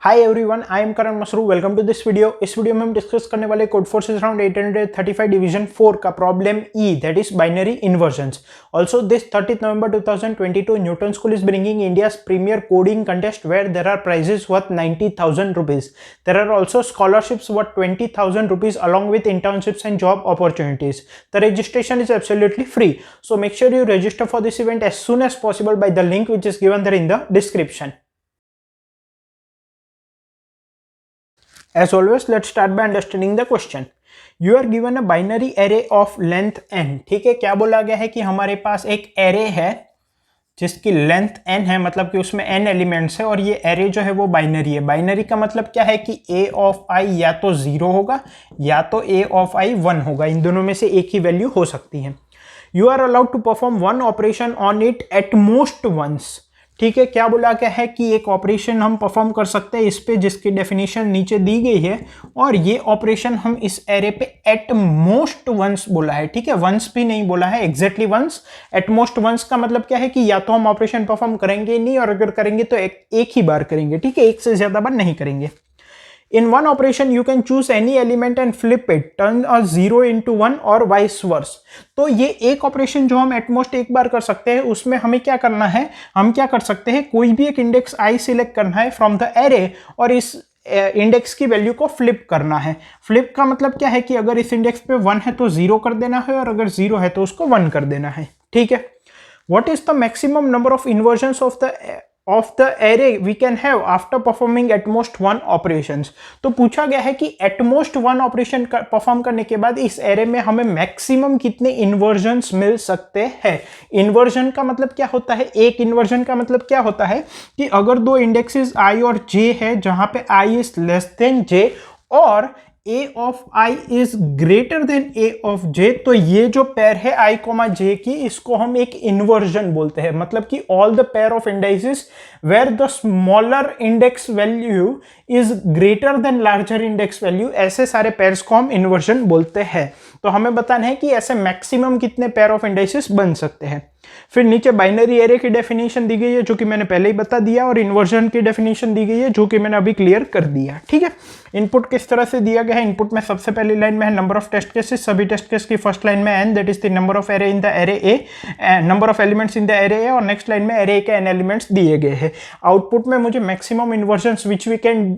Hi everyone, I am Karan Masru. Welcome to this video. इस video में हम डिस्कस करने वाले कोड फोर्सेस अराउंड 835 डिवीजन 4 का problem E, that is binary इन्वर्जन्स। Also this 30th November 2022 Newton school is bringing India's premier coding contest where there are prizes worth 90,000 rupees. There are also scholarships worth 20,000 rupees along with internships and job opportunities. The registration is absolutely free, so make sure you register for this event as soon as possible by the link which is given there in the description. As always, let's start by understanding the question. You are given a binary array of length n. ठीक है, क्या बोला गया है कि हमारे पास एक array है जिसकी लेंथ n है, मतलब कि उसमें n एलिमेंट्स है और ये array जो है वो बाइनरी है। बाइनरी का मतलब क्या है कि a of i या तो 0 होगा या तो a of i 1 होगा, इन दोनों में से एक ही वैल्यू हो सकती है। You are allowed to perform one operation on it at most once. ठीक है, क्या बोला गया है कि एक ऑपरेशन हम परफॉर्म कर सकते हैं इस पे जिसकी डेफिनेशन नीचे दी गई है, और ये ऑपरेशन हम इस एरे पे एट मोस्ट वंस बोला है। ठीक है, वंस भी नहीं बोला है, exactly once. At most once का मतलब क्या है कि या तो हम ऑपरेशन परफॉर्म करेंगे नहीं, और अगर करेंगे तो एक ही बार करेंगे। ठीक है, एक से ज्यादा बार नहीं करेंगे। In one operation, you can choose any element and flip it, turn a 0 into 1 और vice versa. तो ये एक ऑपरेशन जो हम एटमोस्ट एक बार कर सकते हैं, उसमें हमें क्या करना है, हम क्या कर सकते हैं, कोई भी एक इंडेक्स i सिलेक्ट करना है फ्रॉम द एरे और इस इंडेक्स की वैल्यू को फ्लिप करना है। फ्लिप का मतलब क्या है कि अगर इस इंडेक्स पे 1 है तो 0 कर देना है, और अगर 0 है तो उसको 1 कर देना है। ठीक है, what is the maximum number of inversions of the array we can have after performing at most 1 operations. तो पूछा गया है कि एटमोस्ट 1 ऑपरेशन परफॉर्म करने के बाद इस एरे में हमें मैक्सिमम कितने इन्वर्जन्स मिल सकते हैं। इन्वर्जन का मतलब क्या होता है, एक इन्वर्जन का मतलब क्या होता है कि अगर दो इंडेक्सेस i और j है जहां पे i is less than j और a of i is greater than a of j, तो ये जो पेयर है i, j की, इसको हम एक इन्वर्जन बोलते हैं। मतलब कि all the pair of indices where the smaller index value is greater than larger index value, ऐसे सारे पेयर्स को हम इन्वर्जन बोलते हैं। तो हमें बताना है कि ऐसे मैक्सिमम कितने पेयर ऑफ इंडाइसेस बन सकते हैं। फिर नीचे बाइनरी एरे की डेफिनेशन दी गई है जो कि मैंने पहले ही बता दिया, और इन्वर्जन की डेफिनेशन दी गई है जो कि मैंने अभी क्लियर कर दिया। ठीक है, इनपुट किस तरह से दिया गया है, इनपुट में सबसे पहली लाइन में है नंबर ऑफ टेस्ट केसेस, सभी टेस्ट केस की फर्स्ट लाइन में n, that is the number of array in the array A, number of elements in the array A, और नेक्स्ट लाइन में एरे के n एलिमेंट्स दिए गए हैं। Output में मुझे maximum inversions which we can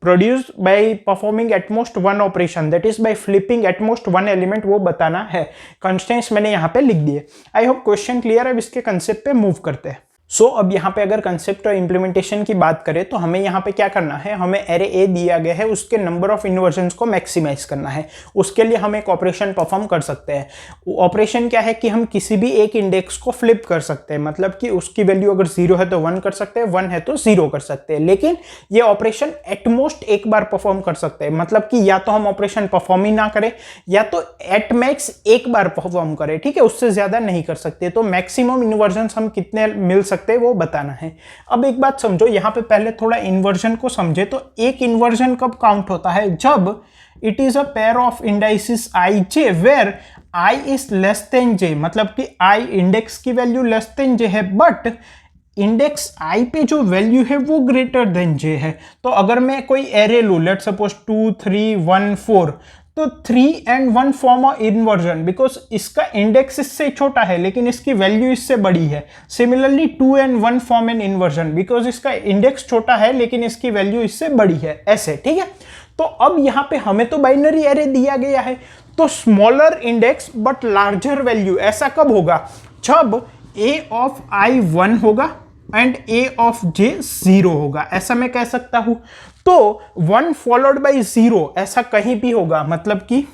produced by performing at most one operation, that is by flipping at most one element, वो बताना है। कंस्ट्रेंट्स मैंने यहाँ पे लिख दिए। आई होप क्वेश्चन क्लियर है। अब इसके कंसेप्ट पे मूव करते हैं। अब यहाँ पे अगर कंसेप्ट और इम्प्लीमेंटेशन की बात करें तो हमें यहाँ पे क्या करना है, हमें एरे ए दिया गया है, उसके नंबर ऑफ इन्वर्जन्स को मैक्सिमाइज करना है। उसके लिए हम एक ऑपरेशन परफॉर्म कर सकते हैं। ऑपरेशन क्या है कि हम किसी भी एक इंडेक्स को फ्लिप कर सकते हैं, मतलब कि उसकी वैल्यू अगर 0 है तो 1 कर सकते हैं, 1 है तो 0 कर सकते हैं। लेकिन ये ऑपरेशन एटमोस्ट एक बार परफॉर्म कर सकते हैं, मतलब कि या तो हम ऑपरेशन परफॉर्म ही ना करें या तो एट मैक्स एक बार परफॉर्म करें। ठीक है, उससे ज्यादा नहीं कर सकते। तो मैक्सिमम इन्वर्जन्स हम कितने मिल सकते हैं वो बताना है। अब एक बात समझो, यहां पे पहले थोड़ा इन्वर्जन को समझे। तो एक इन्वर्जन कब काउंट होता है, जब it is a pair of indices i j where i is less than j, मतलब कि i इंडेक्स की वैल्यू लेस देन j है, बट इंडेक्स i पे जो वैल्यू है वो ग्रेटर देन j है। तो अगर मैं कोई एरे लूं, लेट्स सपोज 2 3 1 4, तो 3 and 1 form a inversion because इसका इंडेक्स इससे छोटा है लेकिन इसकी वैल्यू इससे बड़ी है। Similarly 2 and 1 form an inversion because इसका इंडेक्स छोटा है लेकिन इसकी वैल्यू इससे बड़ी है, ऐसे। ठीक है, तो अब यहां पे हमें तो बाइनरी एरे दिया गया है, तो smaller index but larger value, ऐसा कब होगा, जब a of i 1 होगा एंड a of j 0 होगा, ऐसा मैं कह सकता हूं। तो 1 फॉलोड बाई 0 ऐसा कहीं भी होगा, मतलब कि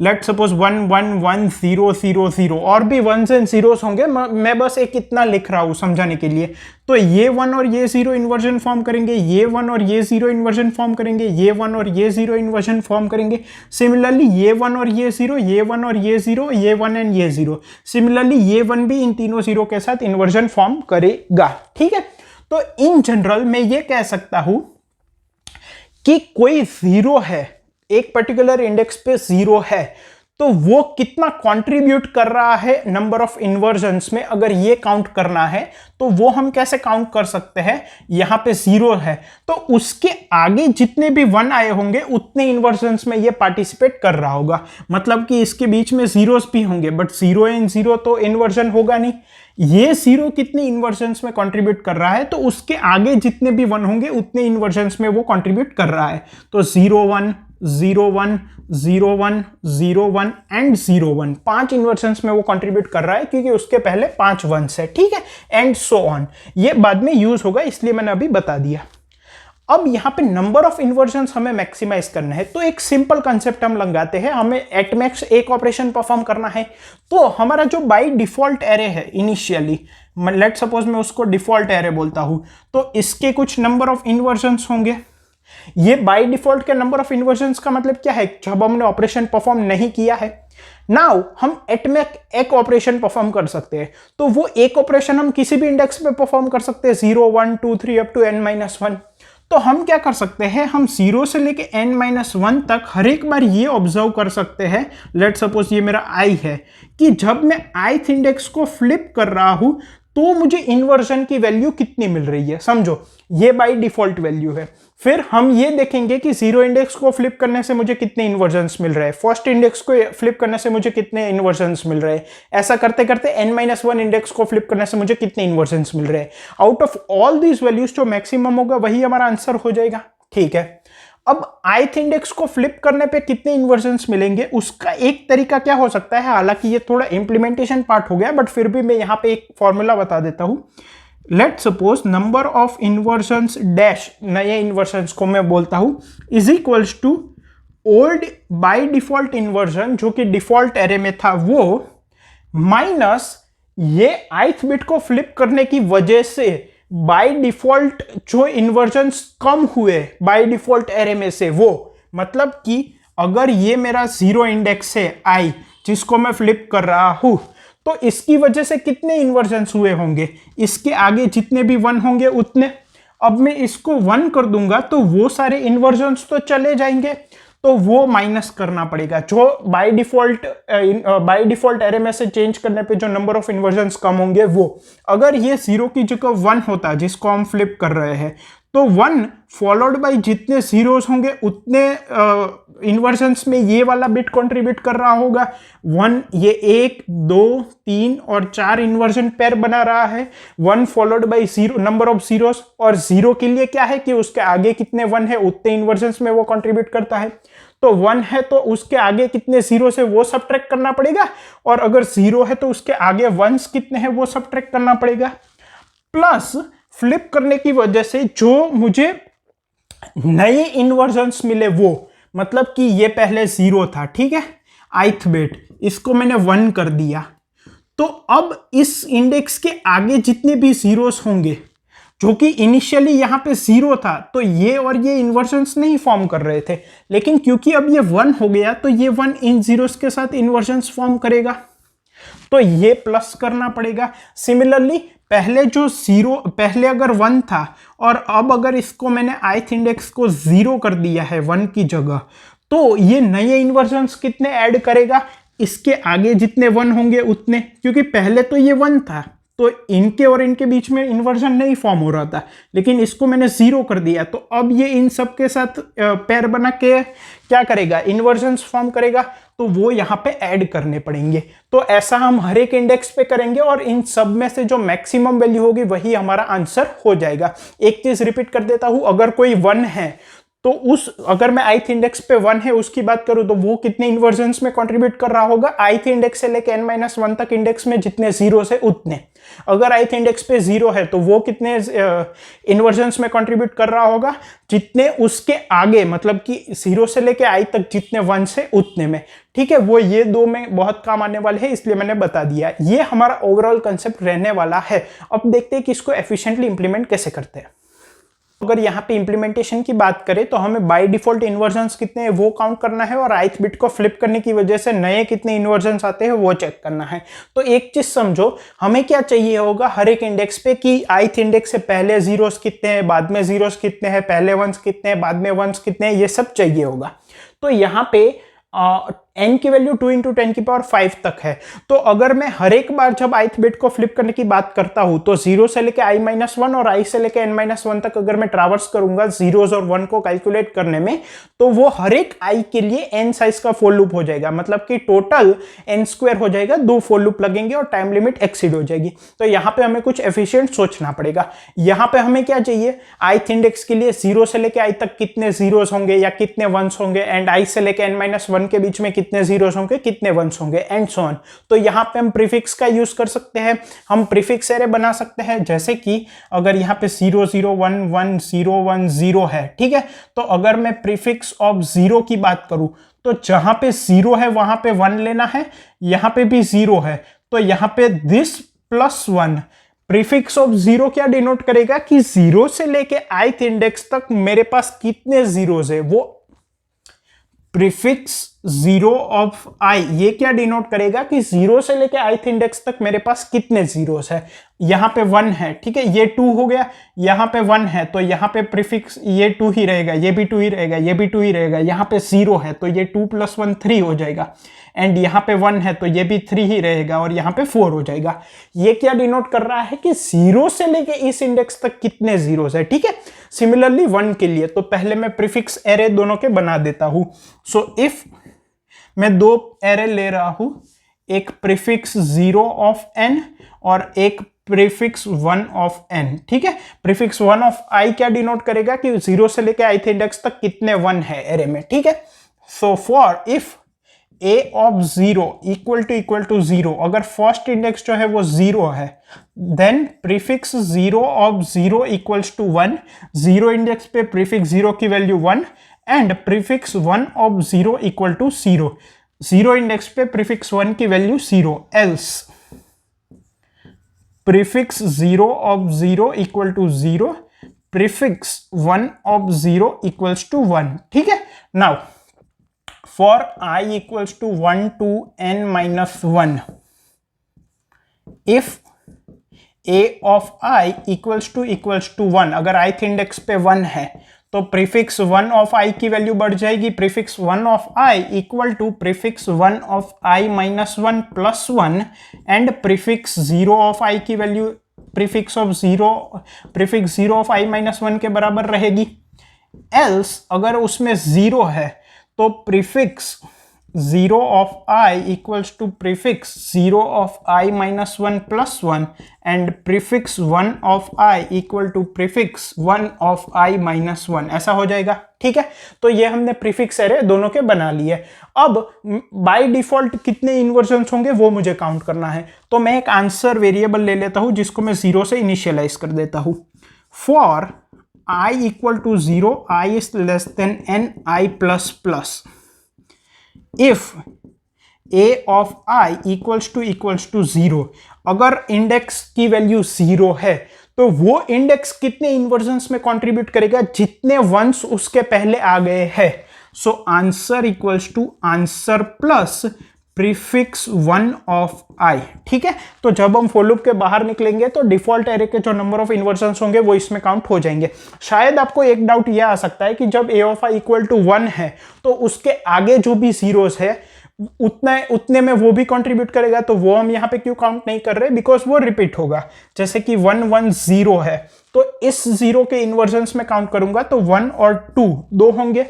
लेट सपोज 1 1 1 0 0 0 और भी 1s एंड 0s होंगे। मैं बस एक इतना लिख रहा हूं समझाने के लिए। तो ये 1 और ये 0 इन्वर्जन फॉर्म करेंगे, ये 1 और ये 0 इन्वर्जन फॉर्म करेंगे, ये 1 और ये 0 इन्वर्जन फॉर्म करेंगे। सिमिलरली ये 1 और ये 0, ये 1 और ये 0, ये 1 एंड ये 0। सिमिलरली ये 1 भी इन तीनों 0 के साथ इन्वर्जन फॉर्म करेगा। ठीक है, तो इन जनरल मैं ये कह सकता हूं कि कोई 0 है, एक पर्टिकुलर इंडेक्स पे 0 है, तो वो कितना कंट्रीब्यूट कर रहा है नंबर ऑफ इन्वर्जन्स में, अगर ये काउंट करना है तो वो हम कैसे काउंट कर सकते हैं। यहां पे 0 है तो उसके आगे जितने भी 1 आए होंगे उतने इन्वर्जन्स में ये पार्टिसिपेट कर रहा होगा। मतलब कि इसके बीच में जीरोस भी होंगे, बट 0 इन 0 तो इन्वर्जन होगा नहीं। ये 0 कितने इन्वर्जन्स में कंट्रीब्यूट कर रहा है, तो उसके आगे जितने भी 1 होंगे उतने इन्वर्जन्स में वो कंट्रीब्यूट कर रहा है। तो 0 1 0 1 0 1 0 1 एंड 0 1 5 इन्वर्जन्स में वो कंट्रीब्यूट कर रहा है, क्योंकि उसके पहले 5 1s है, ठीक है, एंड सो ऑन। ये बाद में यूज होगा, इसलिए मैंने अभी बता दिया। अब यहां पे नंबर ऑफ इन्वर्जन्स हमें मैक्सिमाइज करना है, तो एक सिंपल कंसेप्ट हम लगाते हैं। हमें एट मैक्स एक ऑपरेशन परफॉर्म करना है, तो हमारा जो बाय डिफॉल्ट एरे है इनिशियली, लेट सपोज मैं उसको डिफॉल्ट एरे बोलता हूं, तो इसके कुछ नंबर ऑफ इन्वर्जन्स होंगे। ये बाय डिफॉल्ट के नंबर ऑफ इन्वर्जन्स का मतलब क्या है, जब हमने ऑपरेशन परफॉर्म नहीं किया है। नाउ हम एट मैक्स एक ऑपरेशन परफॉर्म कर सकते हैं, तो वो एक ऑपरेशन हम किसी भी इंडेक्स पे परफॉर्म कर सकते हैं, 0 1 2 3 अप टू n-1। तो हम क्या कर सकते हैं, हम 0 से लेके n-1 तक हर एक बार ये ऑब्जर्व कर सकते हैं। लेट सपोज ये मेरा i है, कि जब मैं ith इंडेक्स को फ्लिप कर रहा हूं तो मुझे इन्वर्जन की वैल्यू कितनी मिल रही है। समझो, ये बाय डिफॉल्ट वैल्यू है। फिर हम ये देखेंगे कि 0 इंडेक्स को फ्लिप करने से मुझे कितने इन्वर्जन्स मिल रहे हैं, फर्स्ट इंडेक्स को फ्लिप करने से मुझे कितने इन्वर्जन्स मिल रहे हैं, ऐसा करते करते n-1 इंडेक्स को फ्लिप करने से मुझे कितने इन्वर्जन्स मिल रहे हैं। Out of all these values जो मैक्सिमम होगा वही हमारा आंसर हो जाएगा, ठीक है। अब ith इंडेक्स को फ्लिप करने पे कितने इन्वर्जन्स मिलेंगे, उसका एक तरीका क्या हो सकता है, हालांकि ये थोड़ा इंप्लीमेंटेशन पार्ट हो गया, बट फिर भी मैं यहां पे एक फॉर्मूला बता देता हूं। Let suppose number of inversions dash, नए इन्वर्जन्स को मैं बोलता हूं, is equals to old by default inversion जो कि डिफॉल्ट एरे में था वो, माइनस ये ith बिट को फ्लिप करने की वजह से बाय डिफॉल्ट जो इन्वर्जन्स कम हुए बाय डिफॉल्ट एरे में से वो। मतलब कि अगर ये मेरा 0 इंडेक्स है i जिसको मैं फ्लिप कर रहा हूं, तो इसकी वजह से कितने इन्वर्जन्स हुए होंगे, इसके आगे जितने भी 1 होंगे उतने। अब मैं इसको 1 कर दूंगा तो वो सारे इन्वर्जन्स तो चले जाएंगे, तो वो माइनस करना पड़ेगा। जो बाय डिफॉल्ट एरे में से चेंज करने पे जो नंबर ऑफ इन्वर्जन्स कम होंगे वो। अगर ये 0 की जगह 1 होता जिसको हम फ्लिप कर रहे हैं, तो 1 फॉलोड बाय जितने जीरोस होंगे उतने इन्वर्जन्स में ये वाला बिट कंट्रीब्यूट कर रहा होगा। 1 ये 1 2 3 और 4 इन्वर्जन पेयर बना रहा है, 1 followed by 0 number of zeros, और 0 के लिए क्या है कि उसके आगे कितने 1 है उतने इन्वर्जन्स में वो कंट्रीब्यूट करता है। तो 1 है तो उसके आगे कितने जीरो है वो सबट्रैक्ट करना पड़ेगा, और अगर 0 है तो उसके आगे 1s कितने हैं वो सबट्रैक्ट करना पड़ेगा। प्लस फ्लिप करने की वजह से जो मुझे नए इन्वर्जन्स मिले वो, मतलब कि ये पहले 0 था, ठीक है, ith बिट, इसको मैंने 1 कर दिया, तो अब इस इंडेक्स के आगे जितने भी जीरोस होंगे, जो कि इनिशियली यहां पे 0 था, तो ये और ये इन्वर्जन्स नहीं फॉर्म कर रहे थे, लेकिन क्योंकि अब ये 1 हो गया तो ये 1 इन जीरोस के साथ इन्वर्जन्स फॉर्म करेगा, तो ये प्लस करना पड़ेगा। सिमिलरली पहले जो 0, पहले अगर 1 था और अब अगर इसको मैंने ith इंडेक्स को 0 कर दिया है 1 की जगह, तो ये नए इन्वर्जन्स कितने ऐड करेगा, इसके आगे जितने 1 होंगे उतने, क्योंकि पहले तो ये 1 था तो इनके और इनके बीच में इन्वर्जन नहीं फॉर्म हो रहा था, लेकिन इसको मैंने 0 कर दिया, तो अब ये इन सब के साथ पेयर बना के क्या करेगा, इन्वर्जन्स फॉर्म करेगा, तो वो यहाँ पे ऐड करने पड़ेंगे। तो ऐसा हम हर एक इंडेक्स पे करेंगे और इन सब में से जो मैक्सिमम वैल्यू होगी वही हमारा आंसर हो जाएगा। एक चीज रिपीट कर देता हूं, अगर कोई 1 है तो अगर मैं ith इंडेक्स पे 1 है उसकी बात करूं तो वो कितने इन्वर्जन्स में कंट्रीब्यूट कर रहा होगा, ith इंडेक्स से लेके n-1 तक इंडेक्स में जितने जीरो है उतने। अगर ith इंडेक्स पे 0 है तो वो कितने इन्वर्जन्स में कंट्रीब्यूट कर रहा होगा, जितने उसके आगे, मतलब कि 0 से लेके i तक जितने 1 से उतने में, ठीक है। वो ये दो में बहुत काम आने वाले हैं, इसलिए मैंने बता दिया। ये हमारा ओवरऑल कंसेप्ट रहने वाला है। अब देखते हैं कि इसको एफिशिएंटली इंप्लीमेंट कैसे करते हैं। अगर यहाँ पे इंप्लीमेंटेशन की बात करें तो हमें बाय डिफॉल्ट इन्वर्जन्स कितने हैं वो काउंट करना है, और ith बिट को फ्लिप करने की वजह से नए कितने इन्वर्जन्स आते हैं वो चेक करना है। तो एक चीज समझो, हमें क्या चाहिए होगा हर एक इंडेक्स पे कि ith इंडेक्स से पहले जीरोस कितने हैं, बाद में जीरोस कितने हैं, पहले 1s कितने हैं, बाद में 1s कितने हैं, ये सब चाहिए होगा। तो यहाँ पे n की वैल्यू 2 इंटू 10⁵ तक है। तो अगर मैं हर एक बार जब ith बिट को फ्लिप करने की बात करता हूं तो 0 से लेके i-1 और i से लेके n-1 तक अगर मैं ट्रैवर्स करूंगा जीरोस और 1 को कैलकुलेट करने में, तो वो हर एक i के लिए n साइज का फॉर लूप हो जाएगा, मतलब कि टोटल n² हो जाएगा, 2 फॉर लूप लगेंगे और टाइम लिमिट एक्सीड हो जाएगी। तो यहां पे हमें कुछ एफिशिएंट सोचना पड़ेगा। यहां पे हमें क्या चाहिए, ith इंडेक्स के लिए 0 से लेके i तक कितने जीरोस होंगे या कितने वंस होंगे, एंड i से लेके n-1 के बीच में कितने जीरोस होंगे, कितने वंस होंगे, एंड सो ऑन। तो यहां पे हम प्रीफिक्स का यूज कर सकते हैं, हम प्रीफिक्स एरे बना सकते हैं। जैसे कि अगर यहां पे 0 0 1 1 0 1 0 है, ठीक है, तो अगर मैं प्रीफिक्स ऑफ 0 की बात करूं तो जहां पे 0 है वहां पे 1 लेना है, यहां पे भी 0 है, तो यहां पे दिस प्लस 1। प्रीफिक्स ऑफ 0 क्या डिनोट करेगा कि 0 से लेके ith इंडेक्स तक मेरे पास कितने जीरोस है, वो प्रीफिक्स 0 ऑफ i ये क्या डिनोट करेगा कि 0 से लेके ith इंडेक्स तक मेरे पास कितने जीरोस है। यहां पे 1 है, ठीक है, ये 2 हो गया, यहां पे 1 है तो यहां पे प्रीफिक्स ये 2 ही रहेगा, ये भी 2 ही रहेगा, ये भी 2 ही रहेगा। यहां पे 0 है तो ये 2 + 1 3 हो जाएगा, एंड यहां पे 1 है तो ये भी 3 ही रहेगा और यहां पे 4 हो जाएगा। ये क्या डिनोट कर रहा है कि 0 से लेके इस इंडेक्स तक कितने जीरोस है, ठीक है। सिमिलरली 1 के लिए तो पहले मैं प्रीफिक्स एरे दोनों के बना देता हूं। सो इफ मैं 2 एरे ले रहा हूं, एक प्रीफिक्स 0 ऑफ n और एक प्रीफिक्स 1 ऑफ n, ठीक है। प्रीफिक्स 1 ऑफ i क्या डिनोट करेगा कि 0 से लेके ith इंडेक्स तक कितने 1 है एरे में, ठीक है। So for if a of 0 equal to 0, अगर फर्स्ट इंडेक्स जो है वो 0 है, then prefix 0 of 0 equals to 1, 0 index पे प्रीफिक्स 0 की value 1 and prefix 1 of 0 equal to 0, 0 index पे प्रीफिक्स 1 की value 0, else prefix 0 of 0 equal to 0, prefix 1 of 0 equals to 1, ठीक है। Now for I equals to 1 to n-1, if a of I equals to 1, अगर ith index पे 1 है तो prefix 1 of i की value बढ़ जाएगी, prefix 1 of i equal to prefix 1 of i-1 plus 1, and prefix 0 of i की value prefix 0 of i-1 के बराबर रहेगी। एल्स अगर उसमें 0 है तो prefix 0 of i equals to prefix 0 of i-1 plus 1, and prefix 1 of i equal to prefix 1 of i-1, ऐसा हो जाएगा, ठीक है। तो ये हमने प्रीफिक्स एरे दोनों के बना लिए। अब बाय डिफॉल्ट कितने इन्वर्जन्स होंगे वो मुझे काउंट करना है, तो मैं एक आंसर वेरिएबल ले लेता हूं जिसको मैं 0 से इनिशियलाइज कर देता हूं। For I equal to 0, I is less than n I plus plus. If a of I equals to 0, अगर इंडेक्स की वैल्यू 0 है तो वो इंडेक्स कितने इन्वर्जन्स में कंट्रीब्यूट करेगा, जितने वंस उसके पहले आ गए हैं। So answer equals to answer plus prefix 1 of i, ठीक है। तो जब हम फॉर लूप के बाहर निकलेंगे तो डिफॉल्ट एरे के जो नंबर ऑफ इन्वर्जन्स होंगे वो इसमें काउंट हो जाएंगे। शायद आपको एक डाउट यह आ सकता है कि जब a of i equal to 1 है तो उसके आगे जो भी जीरोस है उतने में वो भी कंट्रीब्यूट करेगा, तो वो हम यहाँ पे क्यों काउंट नहीं कर रहे, बिकॉज वो रिपीट होगा। जैसे कि 1 1 0 है तो इस 0 के इन्वर्जन्स में काउंट करूंगा तो 1 और 2 दो होंगे।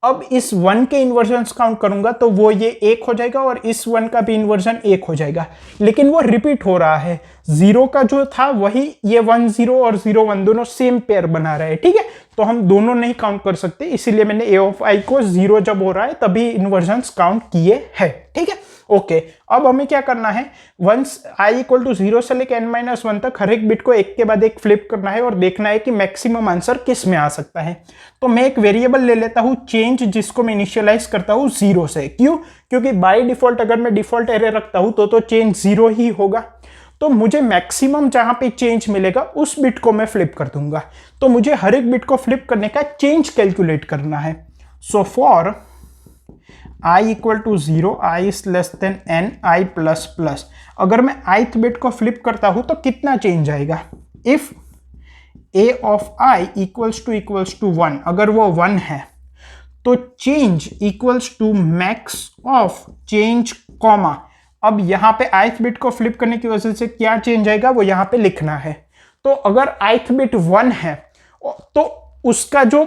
अब इस 1 के इन्वर्जन्स काउंट करूंगा तो वो ये 1 हो जाएगा और इस 1 का भी इन्वर्जन 1 हो जाएगा, लेकिन वो रिपीट हो रहा है। 0 का जो था वही ये 1 0 और 0 1 दोनों सेम पेयर बना रहे हैं, ठीक है। तो हम दोनों नहीं काउंट कर सकते, इसीलिए मैंने a ऑफ i को 0 जब हो रहा है तभी इन्वर्जन्स काउंट किए हैं, ठीक है। ओके, अब हमें क्या करना है, वंस i इक्वल टू 0 से लेकर n-1 तक हर एक बिट को एक के बाद एक फ्लिप करना है और देखना है कि मैक्सिमम आंसर किस में आ सकता है। तो मैं एक वेरिएबल ले लेता हूं चेंज, जिसको मैं इनिशियलाइज करता हूं 0 से। क्यों? क्योंकि बाय डिफॉल्ट अगर मैं डिफॉल्ट एरे रखता हूं तो चेंज 0 ही होगा। तो मुझे मैक्सिमम जहां पे चेंज मिलेगा उस बिट को मैं फ्लिप कर दूंगा। तो मुझे हर एक बिट को फ्लिप करने का चेंज कैलकुलेट करना है। So for i equal to 0, i is less than n i plus plus, अगर मैं ith बिट को फ्लिप करता हूं तो कितना चेंज आएगा। If a of i equals to 1, अगर वो 1 है तो change equals to max of change comma, अब यहां पे ith बिट को फ्लिप करने की वजह से क्या चेंज आएगा वो यहां पे लिखना है। तो अगर ith बिट 1 है तो उसका जो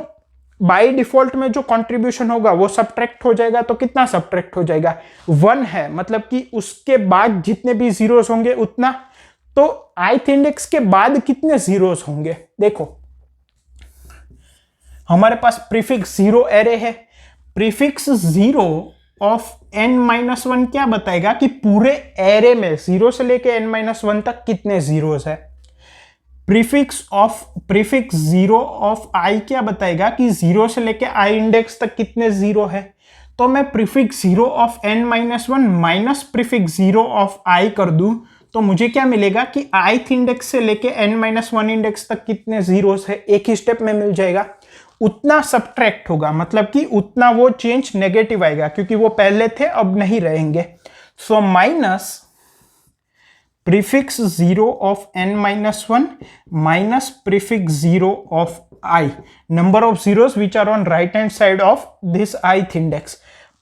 बाय डिफॉल्ट में जो कंट्रीब्यूशन होगा वो सब्ट्रैक्ट हो जाएगा। तो कितना सब्ट्रैक्ट हो जाएगा, 1 है, मतलब कि उसके बाद जितने भी जीरोस होंगे उतना। तो ith इंडेक्स के बाद कितने जीरोस होंगे, देखो हमारे पास प्रीफिक्स 0 एरे है। प्रीफिक्स 0 ऑफ n-1 क्या बताएगा कि पूरे एरे में 0 से लेके n-1 तक कितने जीरोस है। प्रीफिक्स 0 ऑफ i क्या बताएगा कि 0 से लेके i इंडेक्स तक कितने जीरो है। तो मैं prefix 0 of n-1 minus prefix 0 of i कर दूं तो मुझे क्या मिलेगा कि ith इंडेक्स से लेके n-1 इंडेक्स तक कितने जीरोस है, एक ही स्टेप में मिल जाएगा। उतना सब्ट्रैक्ट होगा, मतलब कि उतना वो चेंज नेगेटिव आएगा क्योंकि वो पहले थे अब नहीं रहेंगे। So minus prefix 0 of n-1 minus prefix 0 of i, number of zeros which are on right hand side of this ith index,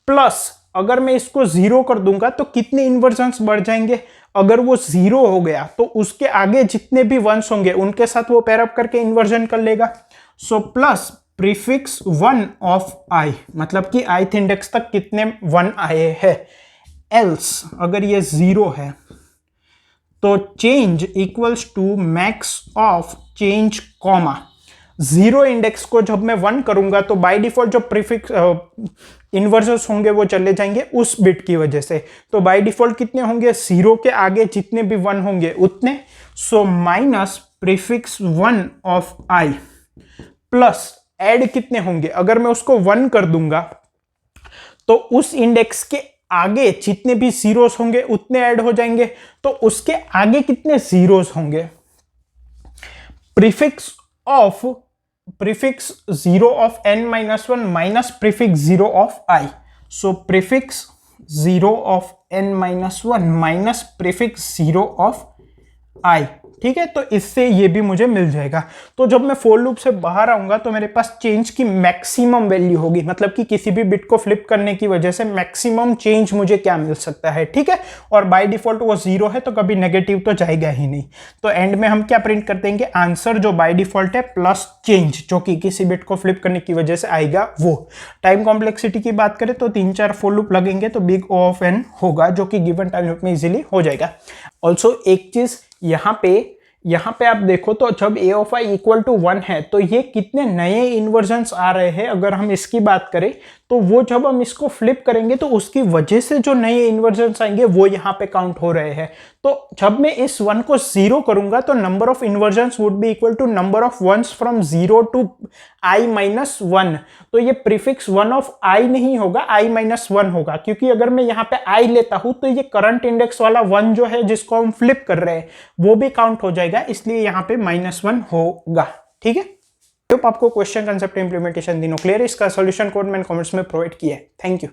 plus अगर मैं इसको 0 कर दूंगा तो कितने इन्वर्जन्स बढ़ जाएंगे। अगर वो 0 हो गया तो उसके आगे जितने भी वंस होंगे उनके साथ वो पेयर अप करके इन्वर्जन कर लेगा। So plus prefix 1 of i, मतलब कि ith इंडेक्स तक कितने 1 आए हैं। एल्स अगर ये 0 है तो change equals to max of change comma, 0 index को जब मैं 1 करूंगा तो बाय डिफॉल्ट जो प्रीफिक्स इन्वर्जन्स होंगे वो चले जाएंगे उस बिट की वजह से। तो बाय डिफॉल्ट कितने होंगे, 0 के आगे जितने भी 1 होंगे उतने। सो minus prefix 1 of i plus add कितने होंगे, अगर मैं उसको 1 कर दूंगा तो उस इंडेक्स के आगे जितने भी जीरोस होंगे उतने ऐड हो जाएंगे। तो उसके आगे कितने जीरोस होंगे, prefix 0 of n-1 minus prefix 0 of i। So prefix 0 of n-1 minus prefix 0 of i, ठीक है। तो इससे ये भी मुझे मिल जाएगा। तो जब मैं फोर लूप से बाहर आऊंगा तो मेरे पास चेंज की मैक्सिमम वैल्यू होगी, मतलब कि किसी भी बिट को फ्लिप करने की वजह से मैक्सिमम चेंज मुझे क्या मिल सकता है, ठीक है। और बाय डिफॉल्ट वो 0 है तो कभी नेगेटिव तो जाएगा ही नहीं। तो एंड में हम क्या प्रिंट कर देंगे, आंसर जो बाय डिफॉल्ट है प्लस चेंज जो कि किसी बिट को फ्लिप करने की वजह से आएगा वो। टाइम कॉम्प्लेक्सिटी की बात करें तो 3-4 फोर लूप लगेंगे तो बिग O ऑफ n होगा जो कि गिवन टाइम लूप में इजीली हो जाएगा। ऑल्सो एक चीज यहाँ पे आप देखो तो जब a of i equal to 1 है तो ये कितने नए इन्वर्जन्स आ रहे हैं। अगर हम इसकी बात करें तो वो जब हम इसको फ्लिप करेंगे तो उसकी वजह से जो नए इन्वर्जन्स आएंगे वो यहाँ पे काउंट हो रहे हैं। तो जब मैं इस 1 को 0 करूंगा तो number of inversions would be equal to number of ones from 0 to i minus 1। तो ये प्रीफिक्स 1 ऑफ i नहीं होगा, i माइनस 1 होगा, क्योंकि अगर मैं यहाँ पे i लेता हूं तो ये करंट इंडेक्स वाला 1 जो है जिसको हम फ्लिप कर रहे हैं वो भी काउंट हो जाएगा, इसलिए यहाँ पे -1 होगा, ठीक है। आपको क्वेश्चन, कंसेप्ट, इंप्लीमेंटेशन तीनों क्लियर है। इसका सॉल्यूशन कोड मैंने कमेंट्स में प्रोवाइड किया है। Thank you.